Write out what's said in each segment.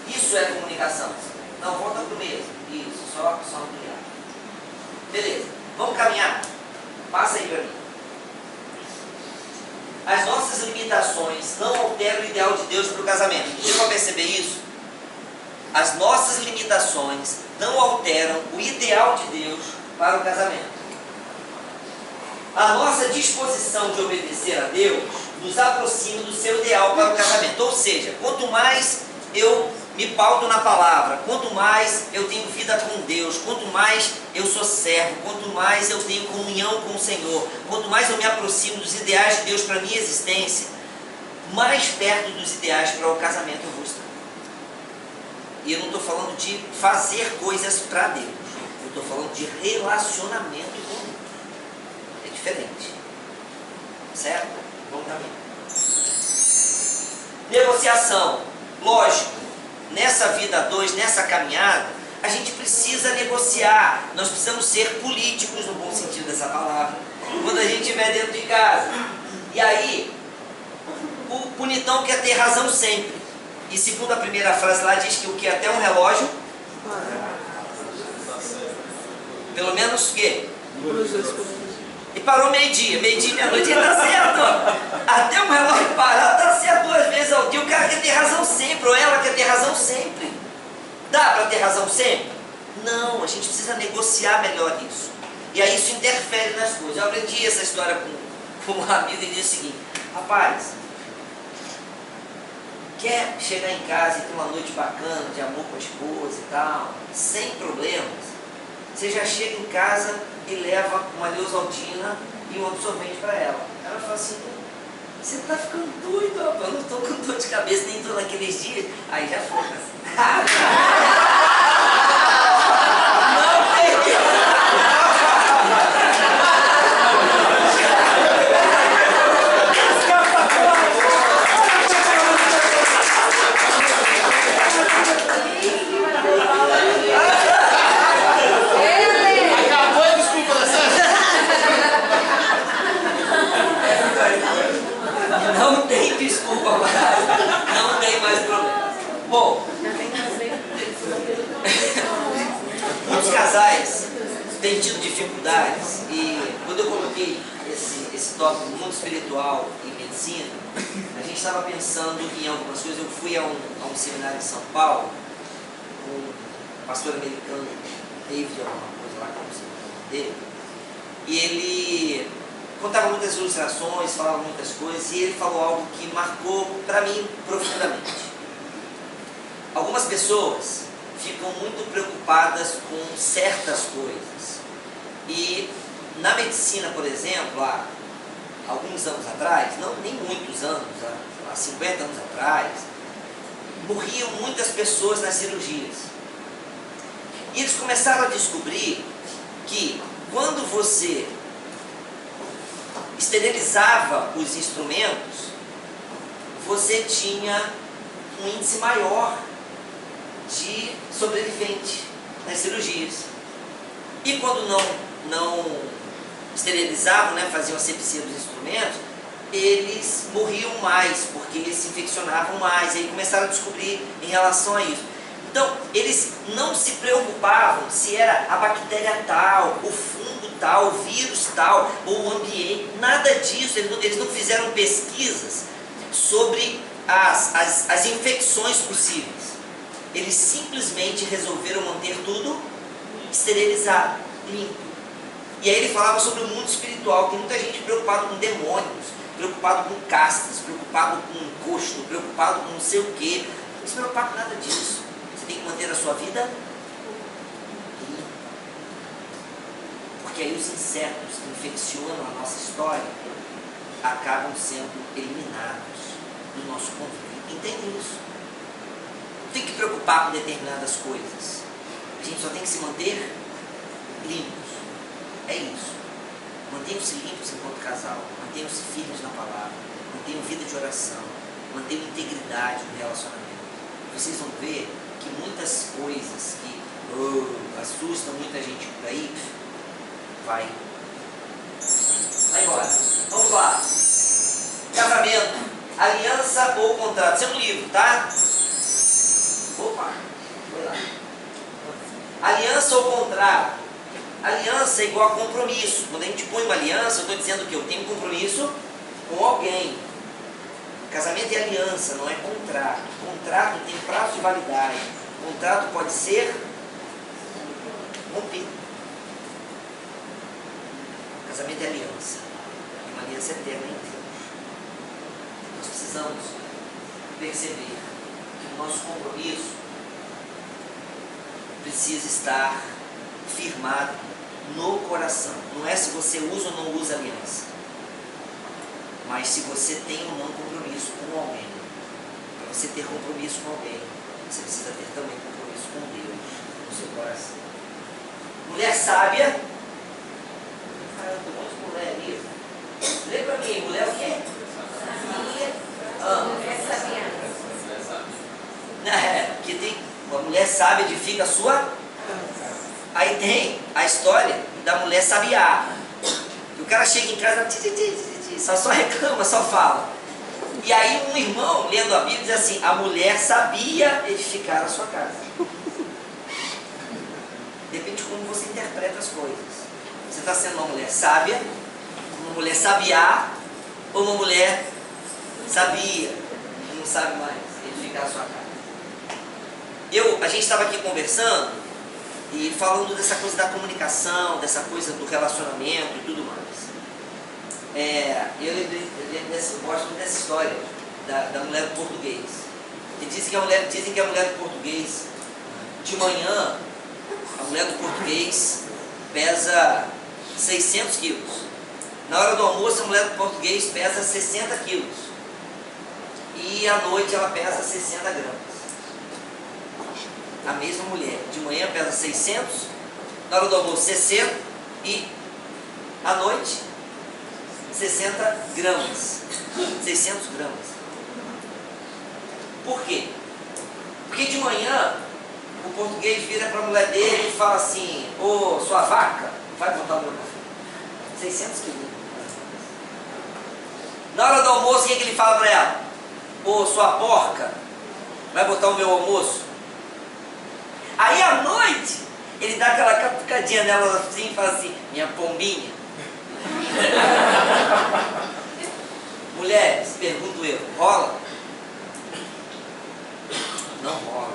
Isso é comunicação. Não, volta para o mesmo. Isso, só ampliar. Beleza, vamos caminhar? Passa aí para mim. As nossas limitações não alteram o ideal de Deus para o casamento. Deu para perceber isso? As nossas limitações não alteram o ideal de Deus para o casamento. A nossa disposição de obedecer a Deus nos aproxima do seu ideal para o casamento. Ou seja, quanto mais eu me pauto na palavra, quanto mais eu tenho vida com Deus, quanto mais eu sou servo, quanto mais eu tenho comunhão com o Senhor, quanto mais eu me aproximo dos ideais de Deus para a minha existência, mais perto dos ideais para o casamento eu vou estar. E eu não estou falando de fazer coisas para Deus, eu estou falando de relacionamento com Deus. É diferente. Certo? Vamos caminhar. Negociação. Lógico, nessa vida a dois, nessa caminhada, a gente precisa negociar. Nós precisamos ser políticos no bom sentido dessa palavra. Quando a gente estiver dentro de casa. E aí, o bonitão quer ter razão sempre. E segundo a primeira frase lá, diz que o que? Até um relógio? Pelo menos o quê? E parou meio-dia, meia-noite, está certo. Até um relógio parar, está certo 2 vezes ao dia. O cara quer ter razão sempre, ou ela quer ter razão sempre. Dá para ter razão sempre? Não, a gente precisa negociar melhor isso. E aí isso interfere nas coisas. Eu aprendi essa história com um amigo e disse o seguinte: rapaz, quer chegar em casa e ter uma noite bacana, de amor com a esposa e tal, sem problemas, você já chega em casa e leva uma Neusaldina e um absorvente para ela. Ela fala assim: você tá ficando doido, rapaz, eu não estou com dor de cabeça, nem estou naqueles dias. Aí já foi. Não tem. Não tem desculpa mais. Não tem mais problema. Bom, muitos casais têm tido dificuldades, e quando eu coloquei esse tópico mundo espiritual e medicina, a gente estava pensando em algumas coisas. Eu fui a um seminário em São Paulo com um pastor americano, David, alguma coisa lá, como se chama dele, e ele contava muitas ilustrações, falava muitas coisas, e ele falou algo que marcou para mim profundamente. Algumas pessoas ficam muito preocupadas com certas coisas, e na medicina, por exemplo, há alguns anos atrás, não nem muitos anos, há 50 anos atrás, morriam muitas pessoas nas cirurgias. E eles começaram a descobrir que quando você esterilizava os instrumentos, você tinha um índice maior de sobrevivente nas cirurgias. E quando não esterilizavam, né, faziam asepsia dos instrumentos, eles morriam mais, porque eles se infeccionavam mais. E aí começaram a descobrir em relação a isso. Então, eles não se preocupavam se era a bactéria tal, o fungo tal, o vírus tal, ou o ambiente, nada disso. Eles não fizeram pesquisas sobre as infecções possíveis. Eles simplesmente resolveram manter tudo esterilizado, limpo. E aí ele falava sobre o mundo espiritual. Tem muita gente preocupada com demônios, preocupado com castas, preocupado com encosto, preocupado com não sei o quê. Não se preocupar com nada disso. Você tem que manter a sua vida limpa. Porque aí os insetos que infeccionam a nossa história acabam sendo eliminados do nosso convívio. Entendem isso? Não tem que preocupar com determinadas coisas. A gente só tem que se manter limpos. É isso. Mantenham-se limpos enquanto casal. Mantenham-se firmes na palavra. Mantenham vida de oração. Mantenham integridade no relacionamento. Vocês vão ver que muitas coisas que assustam muita gente por aí, vai embora. Vamos lá. Casamento, aliança ou contrato. Isso é um livro, tá? Opa! Aliança ou contrato? Aliança é igual a compromisso. Quando a gente põe uma aliança, eu estou dizendo que eu tenho compromisso com alguém. Casamento é aliança, não é contrato. Contrato tem prazo de validade. Contrato pode ser rompido. Casamento é aliança. É uma aliança eterna em Deus. Nós precisamos perceber que o nosso compromisso precisa estar firmado no coração. Não é se você usa ou não usa aliança, mas se você tem ou não compromisso com alguém. Para você ter compromisso com alguém, você precisa ter também compromisso com Deus no seu coração. Mulher sábia. Caramba, tem um monte de mulher ali. Lê pra mim, mulher o quê? Porque tem uma mulher sábia edifica a sua. Aí tem a história da mulher sabiá. O cara chega em casa, só reclama, só fala. E aí um irmão, lendo a Bíblia, diz assim: a mulher sabia edificar a sua casa. Depende de como você interpreta as coisas. Você está sendo uma mulher sábia, uma mulher sabiá, ou uma mulher sabia, que não sabe mais edificar a sua casa. A gente estava aqui conversando e falando dessa coisa da comunicação, dessa coisa do relacionamento e tudo mais. Eu gosto muito dessa história da mulher do português. E dizem que a mulher do português, de manhã, a mulher do português pesa 600 quilos. Na hora do almoço, a mulher do português pesa 60 quilos. E à noite ela pesa 60 gramas. A mesma mulher, de manhã pesa 600, na hora do almoço 60 e à noite 60 gramas. 600 gramas. Por quê? Porque de manhã o português vira para a mulher dele e fala assim: ô, sua vaca, vai botar o meu café. 600 quilos. Na hora do almoço, o que ele fala para ela? Ô, sua porca, vai botar o meu almoço? Aí à noite, ele dá aquela catucadinha nela assim e fala assim: minha pombinha. Mulheres, pergunto eu, rola? Não rola.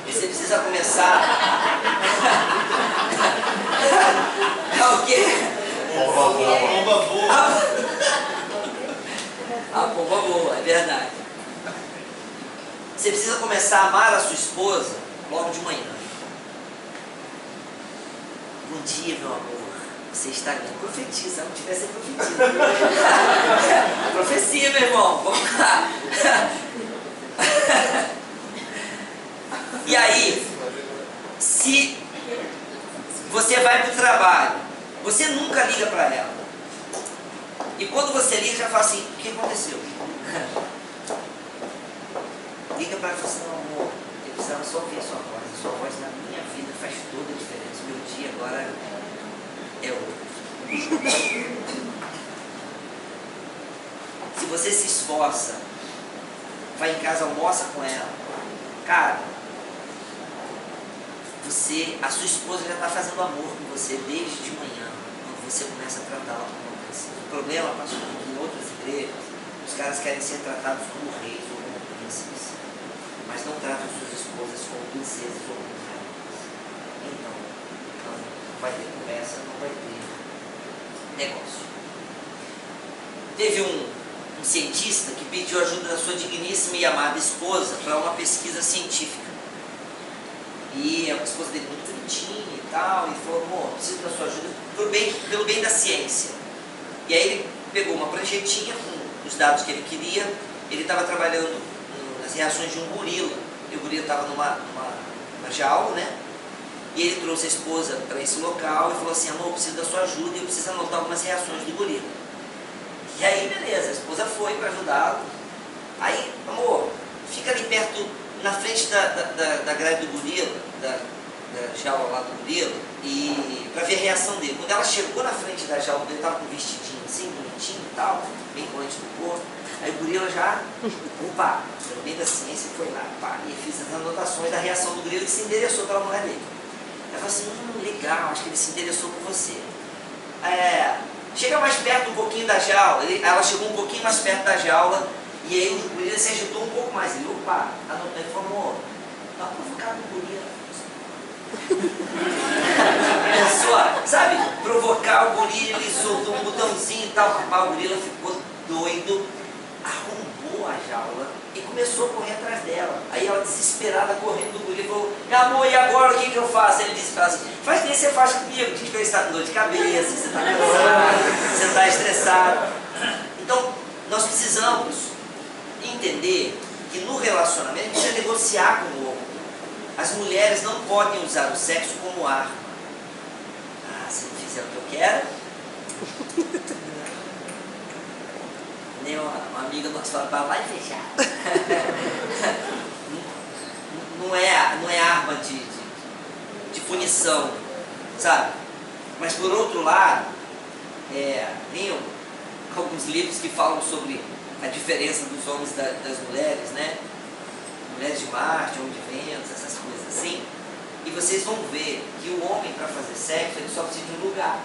E você precisa começar. É o quê? Pomba boa. A pomba boa, é verdade. Você precisa começar a amar a sua esposa logo de manhã. Bom dia, meu amor. Você está aqui. Profetiza, se não tivesse profetiza. Profecia, meu irmão. Vamos lá. E aí, se você vai para o trabalho, você nunca liga para ela. E quando você liga, já fala assim: o que aconteceu? Liga para ela e fala assim: não, amor, eu precisava só ouvir a sua voz. A sua voz na minha vida faz toda a diferença. Meu dia agora é outro. Se você se esforça, vai em casa, almoça com ela, cara, a sua esposa já está fazendo amor com você desde de manhã, quando você começa a tratá-la como uma princesa. O problema, pastor, é que em outras igrejas, os caras querem ser tratados como reis ou como príncipes, mas não tratam suas esposas como princesas ou como rainhas. Então, não vai ter conversa, não vai ter negócio. Teve um cientista que pediu ajuda da sua digníssima e amada esposa para uma pesquisa científica. E a esposa dele muito bonitinha e tal, e falou: amor, preciso da sua ajuda pelo bem da ciência. E aí ele pegou uma pranchetinha com os dados que ele queria. Ele estava trabalhando nas reações de um gorila, e o gorila estava numa jaula, né? E ele trouxe a esposa para esse local e falou assim: amor, eu preciso da sua ajuda e eu preciso anotar algumas reações do gorila. E aí, beleza, a esposa foi para ajudá-lo. Aí, amor, fica ali perto, na frente da grade do gorila, da jaula lá do gorila, e para ver a reação dele. Quando ela chegou na frente da jaula dele, estava com um vestidinho assim, bonitinho e tal, bem corrente do corpo. Aí o gorila já, opa, bem da ciência, foi lá, pá, e fiz as anotações da reação do gorila que se endereçou pela mulher dele. Ela falou assim, legal, acho que ele se interessou por você. Chega mais perto um pouquinho da jaula. Ela chegou um pouquinho mais perto da jaula e aí o gorila se agitou um pouco mais. Ele, opa, ele falou, dá uma provocada no gorila. Pessoa, sabe, provocar o gorila, ele soltou um botãozinho e tal. Rapaz, o gorila ficou doido, arrombou a jaula e começou a correr atrás dela. Aí ela desesperada correndo do gorila falou, amor, e agora o que eu faço? Ele disse para ela assim, faz o que você faz comigo, diz que você está com dor de cabeça, você está cansado, você está estressado. Então, nós precisamos entender que no relacionamento a gente precisa negociar com o outro. As mulheres não podem usar o sexo como arma. Se não fizer o que eu quero, nem uma amiga nossa fala, vai fechar. Não é arma de punição, sabe? Mas por outro lado, tem alguns livros que falam sobre a diferença dos homens e das mulheres, né? Mulheres de Marte, Homem de Vênus, essas coisas assim. E vocês vão ver que o homem, para fazer sexo, ele só precisa de um lugar.